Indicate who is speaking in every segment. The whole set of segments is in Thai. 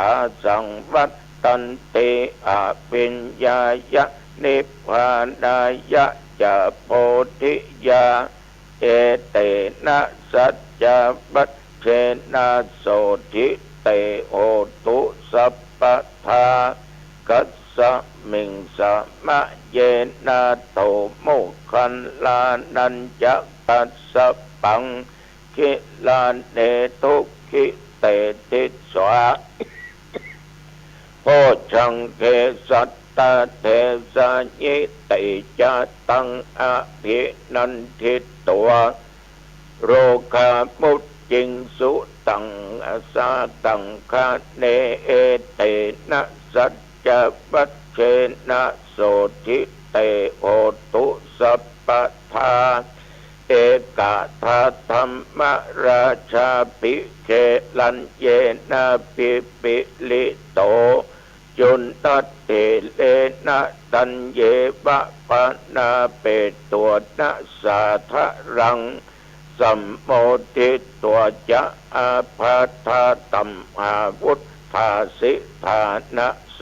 Speaker 1: อาสังวัตตันติอาปิญญายะนิพพานายะจะโพธิยาเอเตนะสัจจะปัจเจนะโสทิเตโหตุสัพพทากัสสะมิงสะมะเยนะโตโมคันลานัญจะกัสสะปังคิลานเนทุขิเตติสวะโพชังเกสัตตาเทสายิติจะตังอภินันทิตัวโรคามุตจิงสุตังอาสาตังคาเนเอเตนะสัจจะปัจเจนะโสทิเตโอตุสัพพทาเอกาทาธรรมราชาปิเกลันเยนะปิปิลิโตจุนตัตเตเลนะตัญเยวะปะนาเปตัวนะสาทะรังสัมโมทิตัวจะอาภาธาตัมหาวุธาสิธานะโส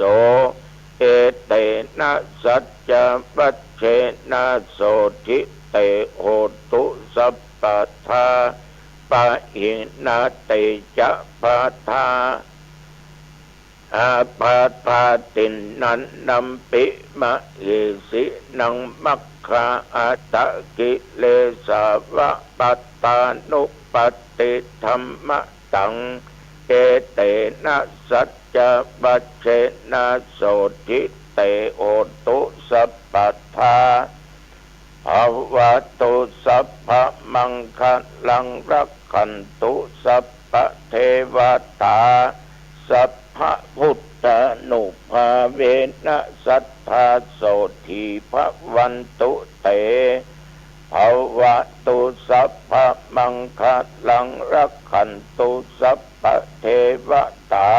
Speaker 1: เอเตนะสัจจะปัจเจนะโสทิเตโหตุสัพพทาปะหินาเตจะปะทาอาปาตาตินนันนัมปิมะอิสินังมัคคาอัตตกิเลสาวะปัตตานุปติธรรมตังเอเตนะสัจจะปัจเจนะโสทิเตโอตุสัพพทาภวตุสัพพมังคะลังรักขันตุสัพพเทวตาสัพพะพุทธานุภาเวนะสัทธาโสทีภวันตุเตภวตุสัพพะมังคะลังรักขันตุสัพพะเทวตา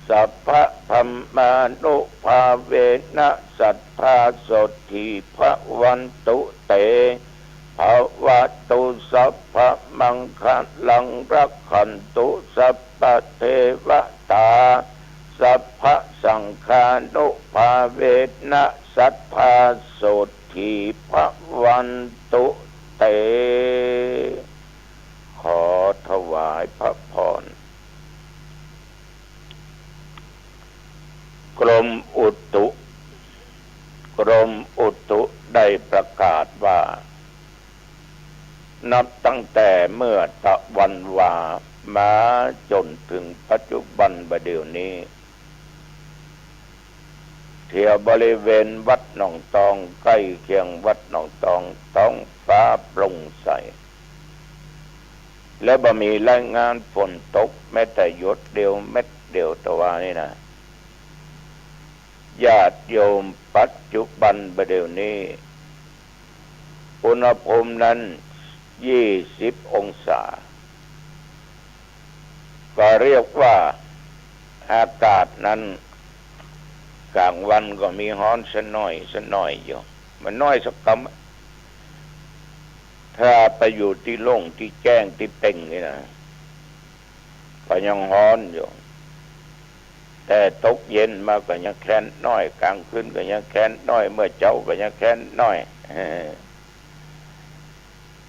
Speaker 1: สัพพะธัมมานุภาเวนะสัทธาโสทีภวันตุเตภวตุสัพพะมังคะลังรักขันตุสัพพะเทวตาสัพพะสังฆานุภาเวนะสัทธาโสทีภวันตุเตขอถวายพระพรกรมอุตุได้ประกาศว่านับตั้งแต่เมื่อตะวันวามาจนถึงปัจจุบันบัดเดี๋ยวนี้เที่ยวบริเวณวัดหนองตองใกล้เคียงวัดหนองตองท้องฟ้าโปร่งใสและบ่มีรายงานฝนตกแม้แต่หยดเดียวเม็ดเดียวตะวันนี่นะญาติโยมปัจจุบันบัดเดี๋ยวนี้อุณหภูมินั้น20 องศาก็เรียกว่าอากาศนั้นกลางวันก็มีร้อนสักหน่อยอยู่มันน้อยสักคำถ้าไปอยู่ที่โล่งที่แจ้งที่เป่งนี่นะก็ยังร้อนอยู่แต่ตกเย็นมาก็ยังแค้นน้อยกลางคืนก็ยังแค้นน้อยเมื่อเช้าก็ยังแค้นน้อย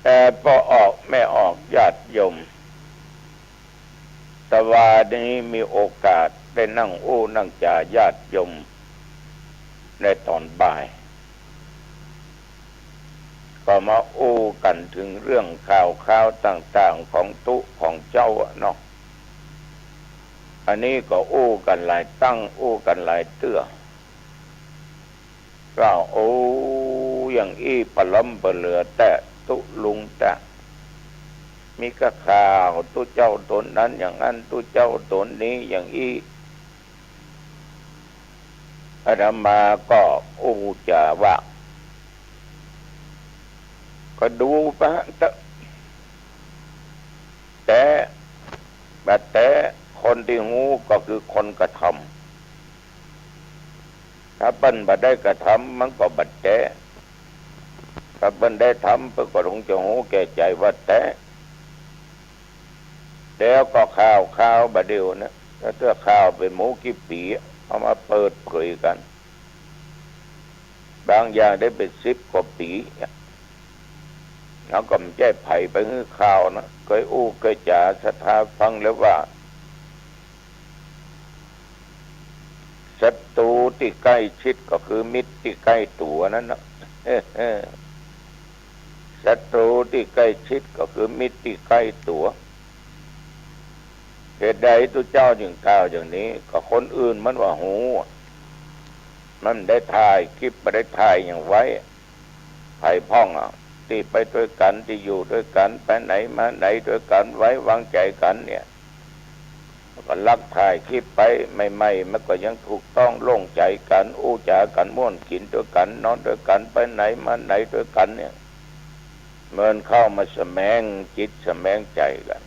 Speaker 1: แต่พอออกไม่ออกญาติโยมแต่ว่านี้มีโอกาสได้นั่งนั่งจ่าญาติโยมในตอนบ่ายก็มากันถึงเรื่องข่าวต่างๆของตุของเจ้าเนาะอันนี้ก็กันหลายตั้งกันหลายเตื้อก็อย่างปะล้ำปะเหลือแต่ตุลุงแต่มีกระข่าวตุเจ้าตนนั้นอย่างนั้นตุเจ้าตนนี้อย่างอาตมาก็จะว่าก็ดูไปแต่คนที่หูก็คือคนกระทำถ้าเปิ้นบ่ได้กระทำมันก็บัดแต่ถ้าเปิ้นได้ทำเปิ้นก็คงจะหูแก่ใจว่าแต่แล้วก็ข่าวบัดเดียวนะ ถ้าเตื้อข้าวเป็นหมูกี่ปีเอามาเปิดเผยกันบางอย่างได้เป็น10 กว่าปีเขาก็ไม่ใช่ไผ่ไปฮื้อข้าวนะเคยอู้เคยจ่าศรัทธาฟังแล้วว่าศัตรูที่ใกล้ชิดก็คือมิตรที่ใกล้ตัวนั่นนะศัตรูที่ใกล้ชิดก็คือมิตรที่ใกล้ตัวเหตุใดตัวเจ้าจึงกล่าวอย่างนี้ก็คนอื่นมันว่าหูมันได้ถ่ายคลิปไม่ได้ถ่ายอย่างไว้ไผ่พ่องที่ไปด้วยกันที่อยู่ด้วยกันไปไหนมาไหนด้วยกันไว้วางใจกันเนี่ยก็ลักถ่ายคลิปไปใหม่ๆมันก็ยังถูกต้องโล่งใจกันอู้จากันม่วนกินด้วยกันนอนด้วยกันไปไหนมาไหนด้วยกันเนี่ยเมื่อเข้ามาแสมงจิตแสมงใจกัน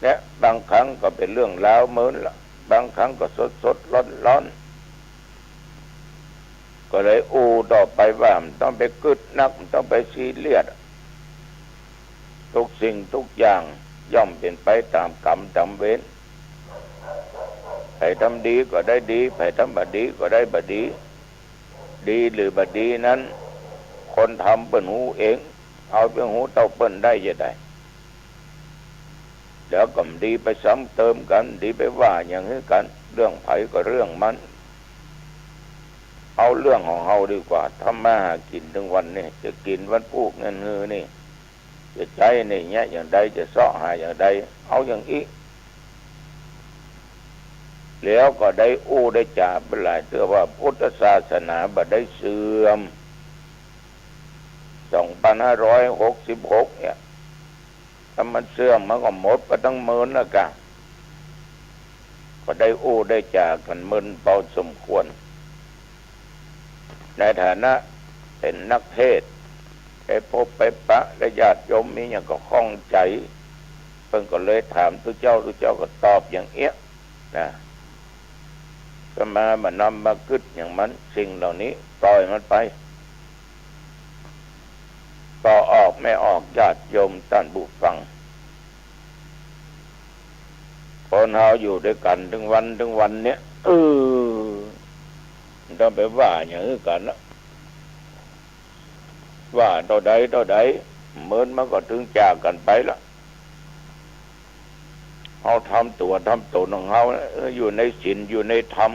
Speaker 1: และบางครั้งก็เป็นเรื่องแล้วเหมือนละบางครั้งก็สดร้อนก็เลยอู้ต่อไปว่ามันต้องไปกึดนักมันต้องไปซีเรียสทุกสิ่งทุกอย่างย่อมเป็นไปตามกรรมตามเวรใครทำดีก็ได้ดีใครทำบดีก็ได้บดีดีหรือบดีนั้นคนทำเปิ้นหูเองเอาเป็นหูเต้าเปิ้นได้จะได้เดี๋ยวก็ดีไปซ้ำเติมกันดีไปว่าอย่างนี้กันเรื่องไผก็เรื่องมันเอาเรื่องของเฮาดีกว่าทำมาหากินถึงวันนี้จะกินวันพูกเงินฮือนี่จะใช้นี่เงี้ยอย่างใดจะเสาะหาอย่างใดเอาอย่างอีกแล้วก็ได้อู้ได้จ่าเป็นหลายเตือว่าพุทธศาสนาบ่ได้เสื่อม2566เนี่ยถ้ามันเสื่อมมันก็หมดไปตั้งหมื่นแล้วกันก็ได้อู้ได้จ่ากันมึนเบาสมควรในฐานะเป็นนักเทศไปพบไปปะและญาติโยมมีอย่างก็ข้องใจเพิ่นก็เลยถามตัวเจ้าก็ตอบอย่างเอี้ยนะก็มานำมาคิดอย่างมันสิ่งเหล่านี้ปล่อยมันไปก็ออกไม่ออกญาติโยมท่านผู้ฟังคนเฮาอยู่ด้วยกันถึงวันเนี้ยต้องไปว่าอย่างนี้กันนะว่าเท่าใดเหมือนมันก็ถึงจากกันไปละเฮาทำตัวของเฮาอยู่ในศีลอยู่ในธรรม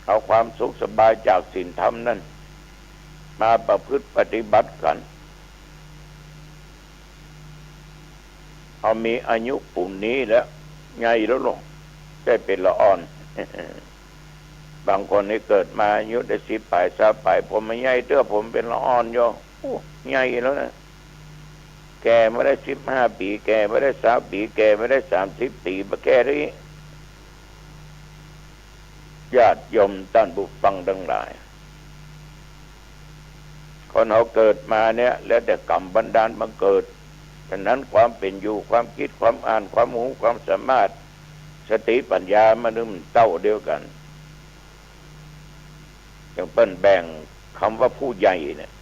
Speaker 1: เอาความสุขสบายจากศีลธรรมนั่นมาประพฤติปฏิบัติกันเอามีอายุปุ่มนี้แล้วไงแล้วหรอได้เป็นละอ่อน บางคนนี่เกิดมาอายุได้10 ปลาย20 ปลายผมไม่ใหญ่เตื้อผมเป็นละอ่อนโยใหญ่แล้วนะแกไม่ได้15 ปีแกไม่ได้3 ปีแกไม่ได้30 ปีมาแกนี้ญาติโยมท่านผู้ฟังทั้งหลายคนเราเกิดมาเนี่ยแล้วแต่กรรมบันดาลมาเกิดฉะนั้นความเป็นอยู่ความคิดความอ่านความรู้ความสามารถสติปัญญามันเต้าเดียวกันอย่างเปิ้นแบ่งคำว่าผู้ใหญ่เนี่ย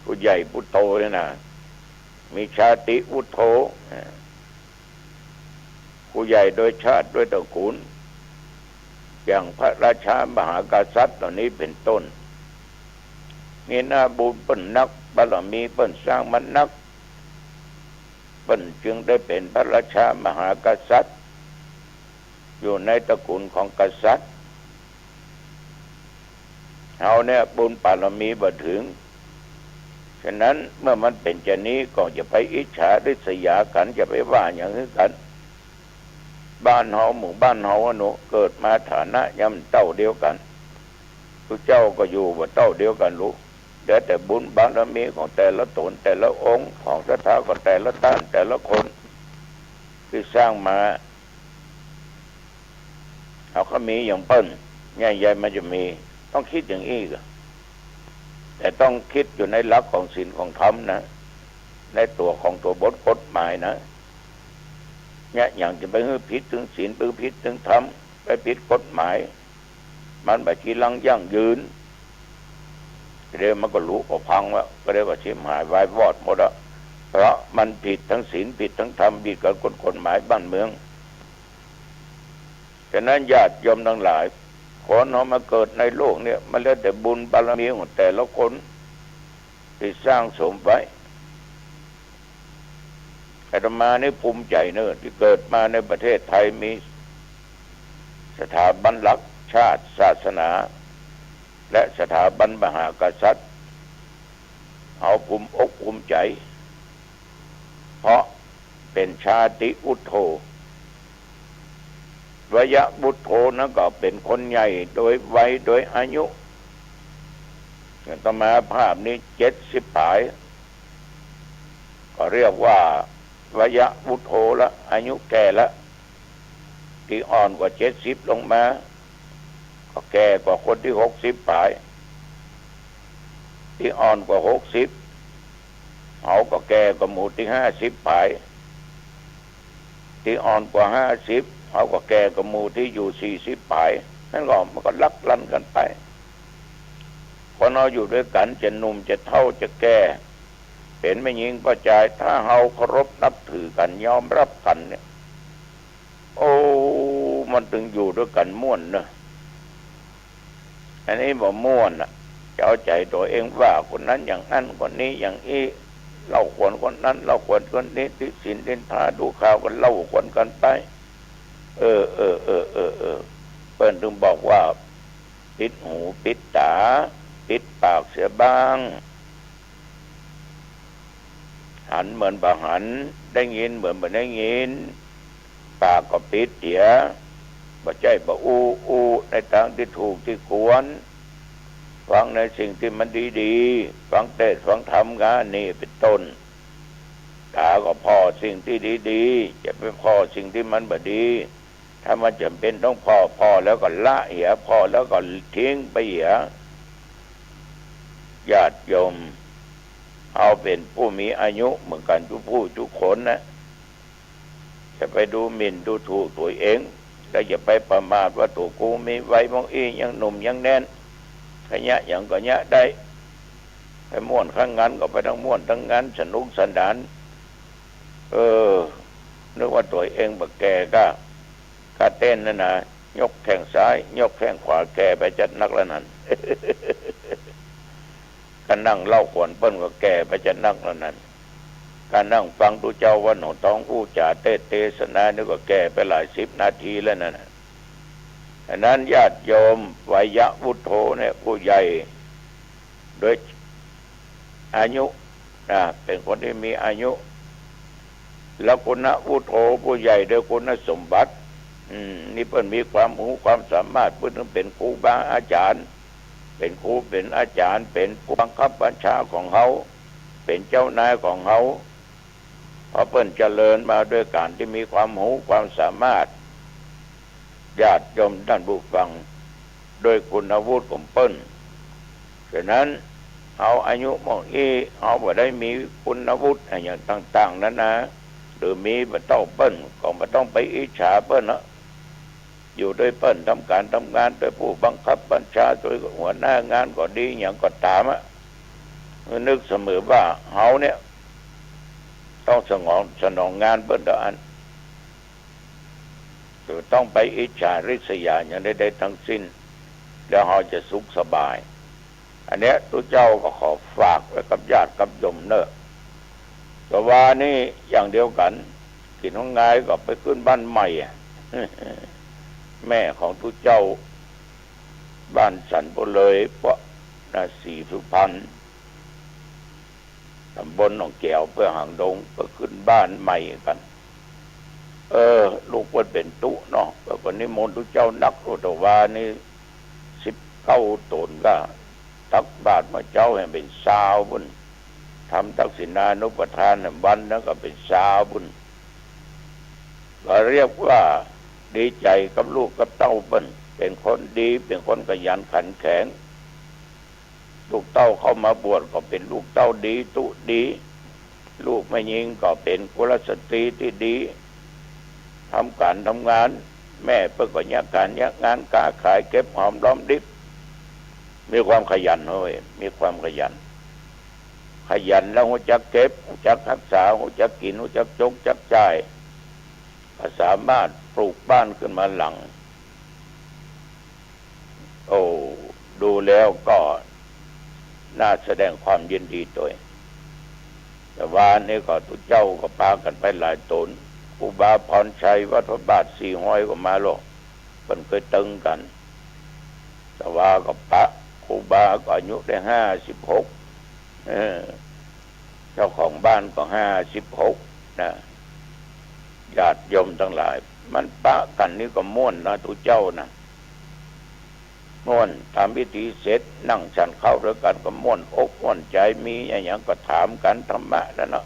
Speaker 1: ผู้ใหญ่ผู้โตเนี่ยนะมีชาติอุโทผู้ใหญ่โดยชาติโดยตระกูลอย่างพระราชามหากษัตริย์เหล่านี้เป็นต้นมีหน้าบุญเปิ้นนักบารมีเปิ้นสร้างมันนักเปิ้นจึงได้เป็นพระราชามหากษัตริย์อยู่ในตระกูลของกษัตริย์เอาเนี่ยบุญบารมีบ่ถึงฉะนั้นเมื่อมันเป็นเช่นนี้ก็อย่าไปอิจฉาริษยากันอย่าไปว่าอย่างนี้กันบ้านเฮาหมู่บ้านเฮาหนูเกิดมาฐานะย่ำเต้าเดียวกันทุกเจ้าก็อยู่ว่าเต้าเดียวกันรู้เดี๋ยวแต่บุญบารมีของแต่ละตนแต่ละองค์ของศรัทธาของแต่ละท่านแต่ละคนที่สร้างมาเขาก็มีอย่างเปิ้นใหญ่ๆมันจะมีต้องคิดอย่างนี้ก็แต่ต้องคิดอยู่ในหลักของศีลของธรรมนะในตัวของตัวบทกฎหมายนะเนี่ยอย่างจะไปผิดถึงศีลไปผิดถึงธรรมไปผิดกฎหมายมันแบบทีหลังยั่งยืนเดี๋ยวมันก็รู้ก็พังว่าก็เรียกว่าชิมหายวายวอดหมดอะพ เพราะมันผิดทั้งศีลผิดทั้งธรรมผิดกับกฎหมายบ้านเมืองฉะนั้นญาติโยมทั้งหลายคนเรามาเกิดในโลกเนี่ยมันแล้วแต่บุญบารมีของแต่ละคนที่สร้างสมไว้อาตมานี่ภูมิใจเนอะที่เกิดมาในประเทศไทยมีสถาบันหลักชาติศาสนาและสถาบันมหากษัตริย์เอาภูมิอกภูมิใจเพราะเป็นชาติอุทโธวยะบุตโธนั้นก็เป็นคนใหญ่โดยวัยโดยอายุต่อมาภาพนี้70 ปลายก็เรียกว่าวยะบุตโธละอายุแก่ละที่อ่อนกว่า70ลงมาก็แก่กว่าคนที่60 ปลายที่อ่อนกว่า60เขาก็แก่กว่าหมู่ที่50 ปลายที่อ่อนกว่า50เขาก็แก่กว่าหมู่ที่อยู่40 ปลายนั่นก็มันก็ลักลั่นกันไปคนเราอยู่ด้วยกันจะหนุ่มจะเฒ่าจะแก่เป็นไม่ยิงก็ใจถ้าเฮาเคารพนับถือกันยอมรับกันเนี่ยโอ้มันถึงอยู่ด้วยกันม่วนเนอะอันนี้บ่ม่วนน่ะจะเอาใจตัวเองว่าคนนั้นอย่างนั้นคนนี้อย่างนี้เราควรคนนั้นเราควรคนนี้ที่ศีลนินทาดูข่าวกันเล่าคนกันไปเปิ้นถึงบอกว่าปิดหูปิดตาปิดปากเสียบ้างหันเหมือนบ่หันได้ยินเหมือนบ่ได้ยินปากก็ปิดเสียบ่ใจบ่อู้ในทางที่ถูกที่ควรฟังในสิ่งที่มันดีๆฟังเทศน์ฟังธรรมกันนี่เป็นต้นตาก็พอสิ่งที่ดีๆจะไปพอสิ่งที่มันบ่ดีถ้ามันจำเป็นต้องพอแล้วก็ละเหียพอแล้วก็ทิ้งไปเหียญาติโยมเอาเป็นผู้มีอายุเหมือนกันทุกผู้ทุกคนนะจะไปดูหมิ่นดูถูกตัวเองแล้วอย่าไปประมาทว่าตัวกูมีไว้มองอียังหนุ่มยังแน่นขยะอย่างก็ยะได้ไปม่วนข้างงั้นก็ไปทั้งม่วนทั้งงั้นสนุกสนานนึกว่าตัวเองบักแกก็เต้นนั่นนะยกแข้งซ้ายยกแข้งขวาแกไปจัดนักแล้วนั่น การนั่งเล่าขวนเปิ้นก็แก่ไปจะนั่งแล้วนั้นการนั่งฟังดูเจ้าวันหนท้องอู้จ่าเทศนานี่ก็แก่ไปหลาย10 นาทีแล้วนั่นอันนั้นญาติโยมวัยะวุฒโธเนี่ยผู้ใหญ่โดยอายุเป็นคนที่มีอายุแล้วคุณวุฒโธผู้ใหญ่โดยคุณสมบัตินี่เพิ่นมีความรู้ความสามารถเพิ่นเป็นครูบาอาจารย์เป็นครูเป็นอาจารย์เป็นผู้บังคับบัญชาของเขาเป็นเจ้านายของเขาเพราะเพิ่นเจริญมาด้วยการที่มีความรู้ความสามารถญาติโยมท่านผู้ฟังโดยคุณวุฒิของเปิ้นฉะนั้นเอาอายุมองเอาบ่ได้มีคุณวุฒิอย่างต่างๆนั้นนะหรือมีบ่ต้องเปิ้นก็บ่ต้องไปอิจฉาเปิ้นนะอยู่ด้วยเปิ้นทำการทำงานโดยผู้บังคับบัญชาโดยหัวหน้างานก็ดีอย่างก็ตามนึกเสมอว่าเฮาเนี่ยต้องสนองงานเปิ้นเท่านั้นคือต้องไปอิจฉาริษยาอย่างใดๆทั้งสิ้นแล้วเฮาจะสุขสบายอันเนี้ยตัวเจ้าก็ขอฝากไว้กับญาติกับโยมเนอะแต่ว่านี่อย่างเดียวกันกินของงายก็ไปขึ้นบ้านใหม่แม่ของทุกเจ้าบ้านสันปุเลยเพราะศรีสุพรรณตำบลหนองแก้วเพื่อหางดงเพื่อขึ้นบ้านใหม่กันลูกวันเป็นตุเนาะแล้วก็นิมนต์ทุกเจ้านักโอตวานี่19 ตนก็ตักบาตรมาเจ้าให้เป็นสาวบุญทำทักษิณานุปทานวันนั้นก็เป็นสาวบุญก็เรียกว่าดีใจกับลูกกับเต้าเป็นคนดีเป็นคนขยันขันแข็งลูกเต้าเข้ามาบวชก็เป็นลูกเต้าดีตุดีลูกไม่ยิงก็เป็นกุลสตรีที่ดีทำการทำงานแม่เพิ่งก็ยักการยักงานค้าขายเก็บหอมรอมริบมีความขยันมีความขยัน ขยันแล้วหัวจักเก็บหัวจักรักษาหัวจักกินหัวจักจกจักจ่ายก็สามารถปลูกบ้านขึ้นมาหลังโอ้ดูแล้วก็น่าแสดงความยินดีตัวแต่ว่านี่ก็ทุกเจ้าก็พากันไปหลายตนครูบาพรชัยวัดพระบาท400ก็มาหรอกมันเคยตึงกันแต่ว่าก็ปะครูบาก็อายุได้56เจ้าของบ้านก็56นะญาติโยมทั้งหลายมันปะกันนี่ก็ม่วนนะทุกเจ้านะม่วนทำพิธีเสร็จนั่งฉันเข้าด้วยกันก็ม่วนอกม่วนใจมีอย่างก็ถามกันธรรมะแล้วเนาะ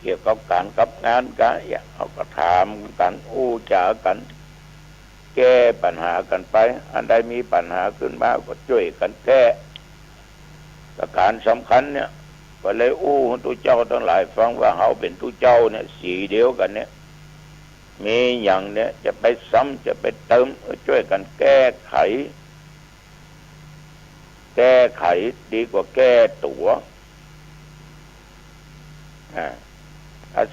Speaker 1: เกี่ยวกับการกับงานกันอย่างเขาก็ถามกันอู้จากันแก้ปัญหากันไปอันใดมีปัญหาขึ้นมาก็ช่วยกันแก้ประการสำคัญเนี่ยก็เลยอู้ทุเจ้าทั้งหลายฟังว่าเขาเป็นทุเจ้าเนี่ยสีเดียวกันเนี่ยมีอย่างเนี่ยจะไปซ้ำจะไปเติมช่วยกันแก้ไขดีกว่าแก้ตัว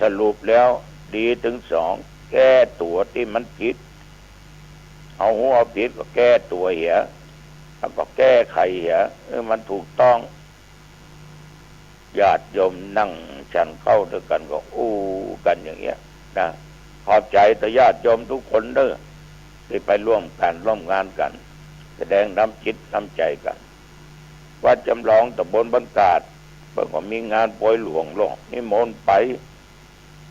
Speaker 1: สรุปแล้วดีถึง2แก้ตัวที่มันผิดเอาหัวผิดก็แก้ตัวเหี้ยแล้วก็แก้ไขเหี้ยมันถูกต้องญาติโยมนั่งฉันเข้าด้วยกันก็อู้กันอย่างเงี้ยนะขอบใจต่อญาติโยมทุกคนเด้อที่ไปร่วมงานกันแสดงน้ำจิตน้ำใจกันวัดจำลองตำบลบ้านกาดเพิ่งก็มีงานโปรยหลวงหรอกนิมนต์ไป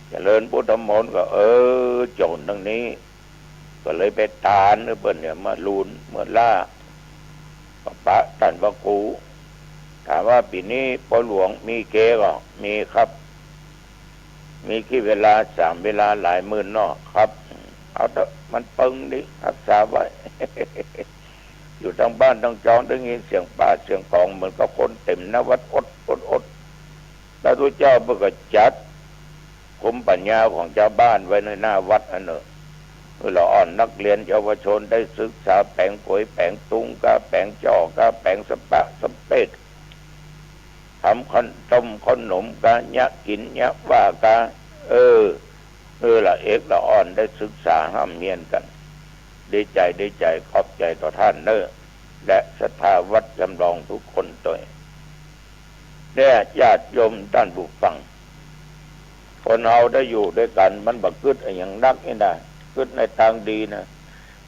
Speaker 1: เจริญพุทธมนต์ก็โจรทั้งนี้ก็เลยไปตานเพิ่นเนี่ยมาลูนเมื่อล่าพระท่านพระครูถามว่าปีนี้โปรยหลวงมีเกก็มีครับมีกี่เวลา3เวลาหลายหมื่นเนาะครับเอาเถอะมันปึงดิรักษาไว้ อยู่ทางบ้านทางจองได้ยินเสียงป่าเสียงของเหมือนกับคนเต็มนะวัดอดแล้วทุกเจ้าเพื่อจัดคุมปัญญาของชาวบ้านไว้ในหน้าวัดอันเนอะเพื่ออ่อนนักเรียนเยาวชนได้ศึกษาแปลงก๋วยแปลงตุงกาแปลงจ่อกาแปลงสปะสเปดทำขนมกายะกินยะว่ากาละเอกละอ่อนได้ศึกษาห้ามเมียนกันดีใจขอบใจต่อท่านเนอะและศรัทธาวัดจำลองทุกคนตัวเนี่ยญาติโยมท่านผู้ฟังคนเราได้อยู่ด้วยกันมันบักกึดอย่างนักนี่ได้กึดในทางดีนะ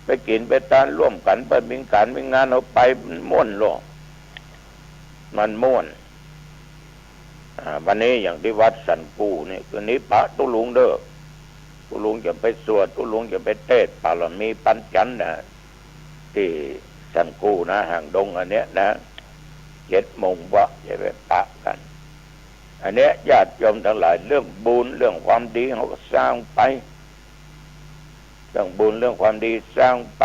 Speaker 1: ไปกินไปทานร่วมกันไปมีการมีงานเอาไปมันม่วนหรอกมันม่วนวันนี้อย่างที่วัดสันกูนี่คืนนี้พระตุลุงเด้อตุลุงจะไปสวดตุลุงจะไปเทศน์ปารมีปัญจันนะที่สันกูนะห่างดงอันเนี้ยนะ7 โมงวะจะไปปะกันอันเนี้ยญาติโยมทั้งหลายเรื่องบุญเรื่องความดีเขาก็สร้างไปเรื่องบุญเรื่องความดีสร้างไป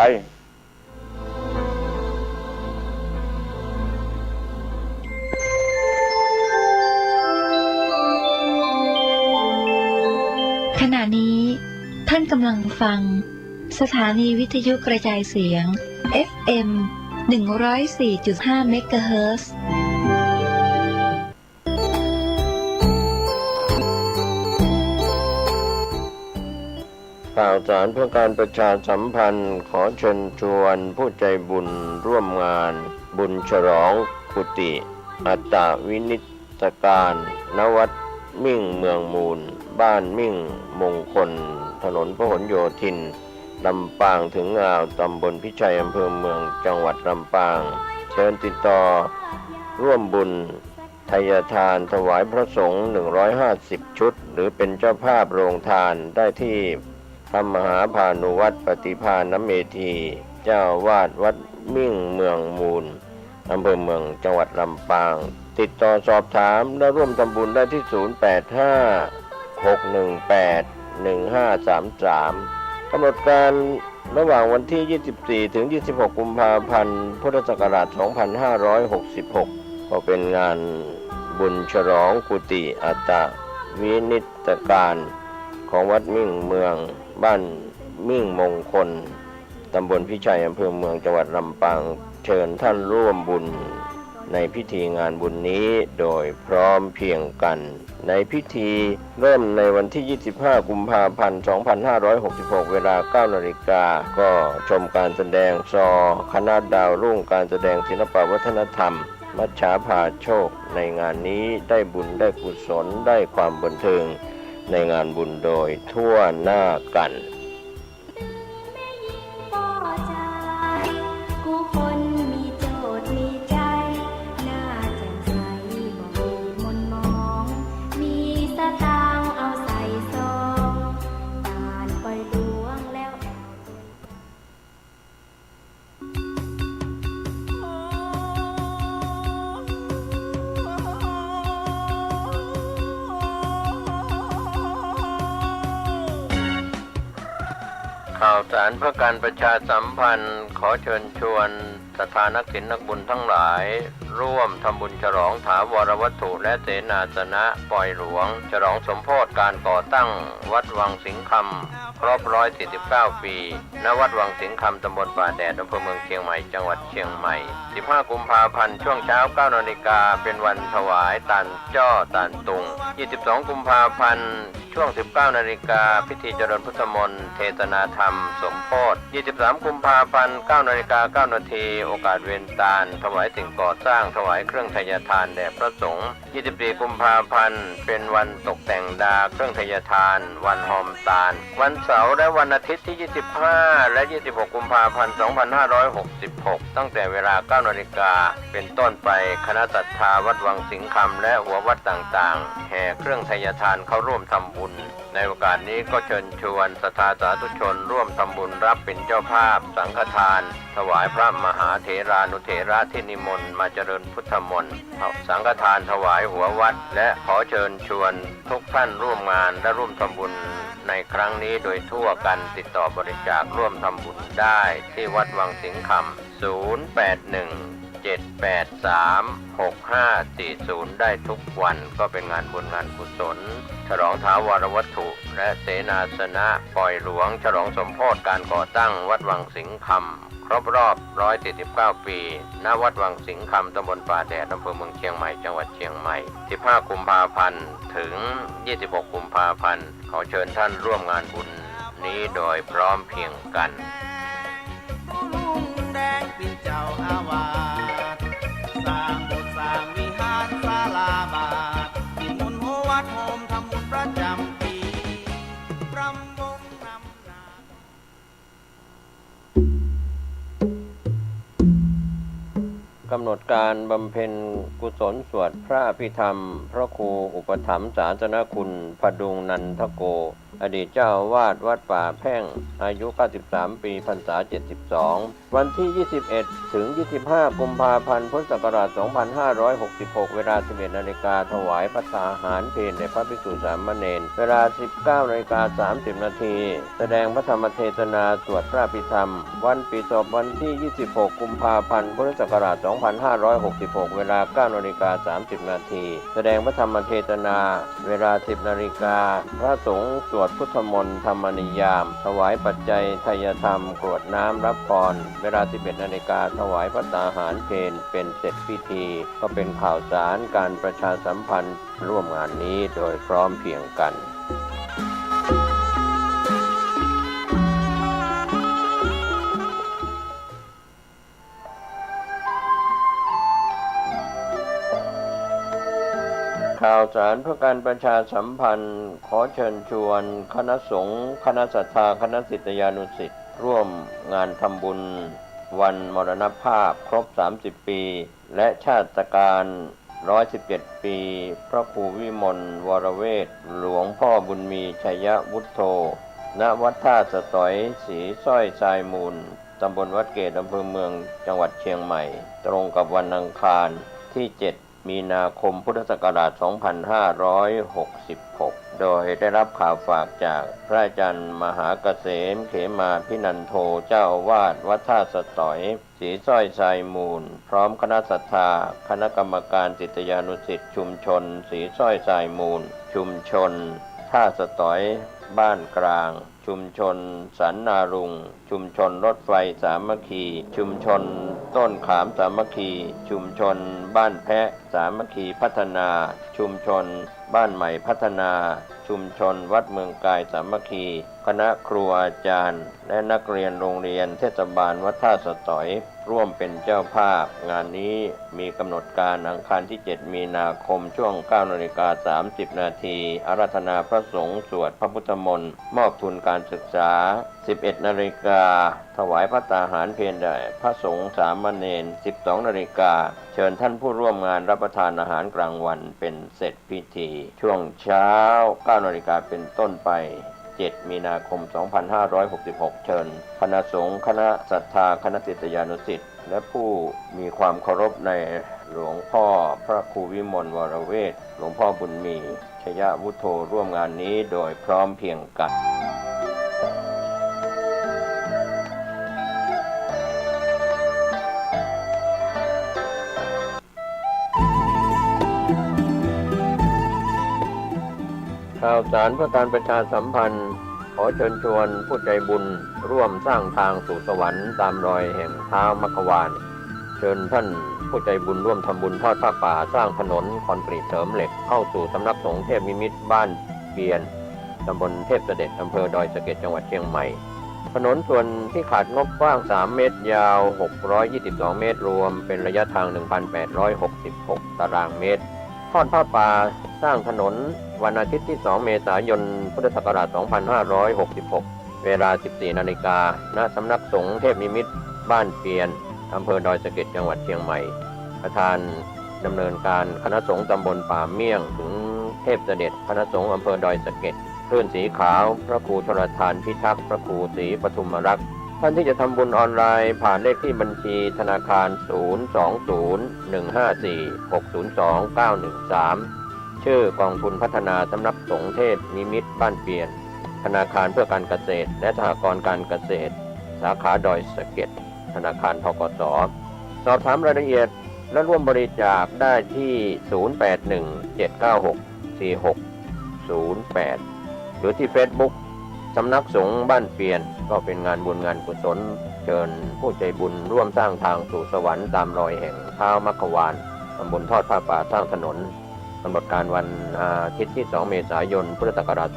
Speaker 2: ขณะนี้ท่านกำลังฟังสถานีวิทยุกระจายเสียง FM 104.5 เมกะเฮิรตซ์
Speaker 3: ข่าวสารเพื่อการประชาสัมพันธ์ขอเชิญชวนผู้ใจบุญร่วมงานบุญฉลองกุฏิอัตตวินิตการณวัดมิ่งเมืองมูลบ้านมิ่งมงคลถนนพหลโยธินลำปางถึงอ่าวตำบลพิชัยอำเภอเมืองจังหวัดลำปางเชิญติดต่อร่วมบุญทายทานถวายพระสงฆ์150 ชุดหรือเป็นเจ้าภาพโรงทานได้ที่พระมหาพานุวัตรปฏิภาณเมธีเจ้าวาดวัดมิ่งเมืองมูลอำเภอเมืองจังหวัดลำปางติดต่อสอบถามและร่วมทำบุญได้ที่0856181533กำหนดการระหว่างวันที่24ถึง26กุมภาพันธ์พุทธศักราช2566ก็เป็นงานบุญฉลองกุฏิอัตตวินิตการของวัดมิ่งเมืองบ้านมิ่งมงคลตำบลพิชัยอำเภอเมืองจังหวัดลำปางเชิญท่านร่วมบุญ ในพิธีงานบุญนี้โดยพร้อมเพรียงกันในพิธีเริ่มในวันที่ 25 กุมภาพันธ์ 2566 เวลา 9 นาฬิกาก็ชมการแสดงซอคณะดาวรุ่งการแสดงศิลปวัฒนธรรมมัชฌาพาโชคในงานนี้ได้บุญได้กุศลได้ความบันเทิงในงานบุญโดยทั่วหน้ากันข่าวสารเพื่อการประชาสัมพันธ์ขอเชิญชวนศรัทธานักศิลป์นักบุญทั้งหลายร่วมทำบุญฉลองถาวรวัตถุและเสนาสนะปล่อยหลวงฉลองสมโภชการก่อตั้งวัดวังสิงห์คำครบ149 ปีณวัดวังสิงห์คำตำบลป่าแดดอำเภอเมืองเชียงใหม่จังหวัดเชียงใหม่15 กุมภาพันธ์ช่วงเช้า 9 นาฬิกาเป็นวันถวายตาลจ้อตาลตุง22 กุมภาพันธ์ช่วง 19 นาฬิกาพิธีเจริญพุทธมนต์เทศนาธรรมสมโภช23 กุมภาพันธ์ 9 นาฬิกา 9 นาทีโอกาสเวียนตาลถวายสิ่งก่อสร้างถวายเครื่องไทยทานแด่พระสงฆ์24 กุมภาพันธ์เป็นวันตกแต่งดาเครื่องไทยทานวันหอมตาลวันเสาร์และวันอาทิตย์ที่ 25 และ 26 กุมภาพันธ์ 2566 ตั้งแต่เวลา 9 นาฬิกาเป็นต้นไปคณะศรัทธาวัดวังสิงห์คำและหัววัดต่างๆแห่เครื่องไทยทานเข้าร่วมทำบุญในโอกาสนี้ก็เชิญชวนศรัทธาสาธุชนร่วมทำบุญรับเป็นเจ้าภาพสังฆทานถวายพระมหาเถรานุเถระที่นิมนต์มาเจริญพุทธมนต์สังฆทานถวายหัววัดและขอเชิญชวนทุกท่านร่วมงานและร่วมทำบุญในครั้งนี้โดยทั่วกันติดต่อบริจาคร่วมทำบุญได้ที่วัดวังสิงห์คำ081-783-6540 ได้ทุกวันก็เป็นงานบุญงานกุศลฉลองท้าวรวัตถุและเสนาสนะปล่อยหลวงฉลองสมโภชการก่อตั้งวัดวังสิงห์คำครบรอบ149 ปีณวัดวังสิงห์คำตำบลป่าแดดอำเภอเมืองเชียงใหม่จังหวัดเชียงใหม่15 กุมภาพันธ์ถึง 26 กุมภาพันธ์ขอเชิญท่านร่วมงานบุญนี้โดยพร้อมเพรียงกัน
Speaker 4: แดงเป็นเจ้าอาวาสสร้างโบสถ์สร้างวิหารศาลาบาทนิมนต์หัววัดโฮมทำบุญประจำปีรำวงนำนาก
Speaker 3: ำหนดการบำเพ็ญกุศลสวดพระอภิธรรมพระครูอุปถัมภ์ศาสนคุณพดุงนันทโกอดีตเจ้าอาวาสวัดป่าแพ่งอายุ93 ปีพรรษา72วันที่ 21 ถึง 25 กุมภาพันธ์พุทธศักราช 2566 เวลา 11 นาฬิกาถวายภัตตาหารเพลแด่พระภิกษุสามเณรเวลา 19 นาฬิกา 30 นาทีแสดงพระธรรมเทศนาสวดพระอภิธรรมวันปีศพวันที่ 26 กุมภาพันธ์พุทธศักราช 2566 เวลา 9 นาฬิกา 30 นาทีแสดงพระธรรมเทศนาเวลา 10 นาฬิกาพระสงฆ์สวดพุทธมนต์ธรรมนิยามถวายปัจจัยไทยธรรมกรวดน้ำรับพรเวลา 11 นาฬิกาถวายภัตตาหารเพลเป็นเสร็จพิธีก็เป็นข่าวสารการประชาสัมพันธ์ร่วมงานนี้โดยพร้อมเพรียงกันข่าวสารเพื่อการประชาสัมพันธ์ขอเชิญชวนคณะสงฆ์คณะศรัทธาคณะศิษยานุศิษย์ร่วมงานทำบุญวันมรณภาพครบ30 ปีและชาติการ117 ปีพระครูวิมลวรเวทหลวงพ่อบุญมีชัยวุฒโธณวัดท่าสตอยศรีสร้อยทรายมูลตำบลวัดเกตอำเภอเมืองจังหวัดเชียงใหม่ตรงกับวันอังคารที่ 7 มีนาคมพุทธศักราช 2566 โดยได้รับข่าวฝากจากพระอาจารย์มหาเกษมเขมาพินันโทเจ้าอาวาสวัดท่าสตอยศรีสร้อยทรายมูลพร้อมคณะศรัทธาคณะกรรมการศิษยานุศิษย์ชุมชนศรีสร้อยทรายมูลชุมชนท่าสตอย บ้านกลางชุมชนสันนารุงชุมชนรถไฟสามัคคีชุมชนต้นขามสามัคคีชุมชนบ้านแพะสามัคคีพัฒนาชุมชนบ้านใหม่พัฒนาชุมชนวัดเมืองกายสามัคคีคณะครูอาจารย์และนักเรียนโรงเรียนเทศบาลวัดท่าสตอยร่วมเป็นเจ้าภาพงานนี้มีกำหนดการอังคารที่ 7 มีนาคมช่วง 9:30 น.อาราธนาพระสงฆ์สวดพระพุทธมนต์มอบทุนการศึกษา 11 นาฬิกาถวายพระตาหารเพลแด่พระสงฆ์สามเณร 12 นาฬิกาเชิญท่านผู้ร่วมงานรับประทานอาหารกลางวันเป็นเสร็จพิธีช่วงเช้า 9 นาฬิกาเป็นต้นไป7 มีนาคม 2566 เชิญคณะสงฆ์คณะศรัทธาคณะศิษยานุศิษย์และผู้มีความเคารพในหลวงพ่อพระครูวิมลวรเวทหลวงพ่อบุญมีชยวุฒโธร่วมงานนี้โดยพร้อมเพรียงกันข่าวสารเพื่อการประชาสัมพันธ์ขอเชิญชวนผู้ใจบุญร่วมสร้างทางสู่สวรรค์ตามรอยแห่งเท้ามัคควานเชิญท่านผู้ใจบุญร่วมทำบุญทอดผ้าป่าสร้างถนนคอนกรีตเสริมเหล็กเข้าสู่สำนักสงฆ์เทพนิมิตรบ้านเบียนตำบลเทพเสด็จอำเภอดอยสะเก็ดจังหวัดเชียงใหม่ถนนส่วนที่ขาดงบกว้าง3 เมตรยาว622 เมตรรวมเป็นระยะทาง 1,866 ตารางเมตรทอดผ้าป่าสร้างถนนวันอาทิตย์ที่ 2 เมษายน พุทธศักราช 2566 เวลา 14 นาฬิกาณสำนักสงฆ์เทพนิมิตรบ้านเปียนอำเภอดอยสะเก็ดจังหวัดเชียงใหม่ประธานดำเนินการคณะสงฆ์ตำบลป่าเมี่ยงถึงเทพเสด็จคณะสงฆ์อำเภอดอยสะเก็ดคลื่นสีขาวพระครูชลทานพิทักษ์พระครูศรีปทุมรักษ์ท่านที่จะทำบุญออนไลน์ผ่านเลขที่บัญชีธนาคาร 020-154-602-913 ชื่อกองทุนพัฒนาสำนักสงฆ์เทพนิมิตรบ้านเปียนธนาคารเพื่อการเกษตรและสหกรณ์การเกษตรสาขาดอยสะเก็ดธนาคารธกส.สอบถามรายละเอียดและร่วมบริจาคได้ที่ 0817964608 หรือที่ Facebook สำนักสงฆ์บ้านเปียนก็เป็นงานบุญงานกุศลเชิญผู้ใจบุญร่วมสร้างทางสู่สวรรค์ตามรอยแห่งเท้ามัคควานตำบลทอดผ้าป่าสร้างถนนกำหนดการวันอาทิตย์ที่ 2 เมษายน พุทธศักราช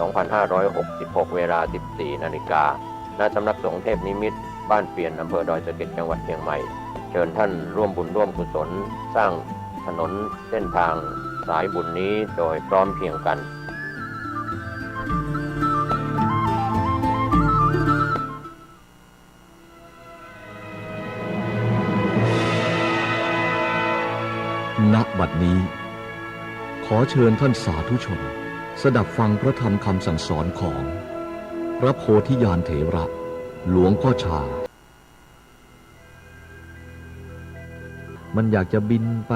Speaker 3: 2566 เวลา 14 นาฬิกาณสำนักสงฆ์เทพนิมิตรบ้านเปียนอำเภอดอยสะเก็ดจังหวัดเชียงใหม่เชิญท่านร่วมบุญร่วมกุศลสร้างถนนเส้นทางสายบุญนี้โดยพร้อมเพรียงกัน
Speaker 5: ณ บัดนี้ขอเชิญท่านสาธุชนสดับฟังพระธรรมคำสั่งสอนของพระโพธิญาณเถระหลวงพ่อชามันอยากจะบินไป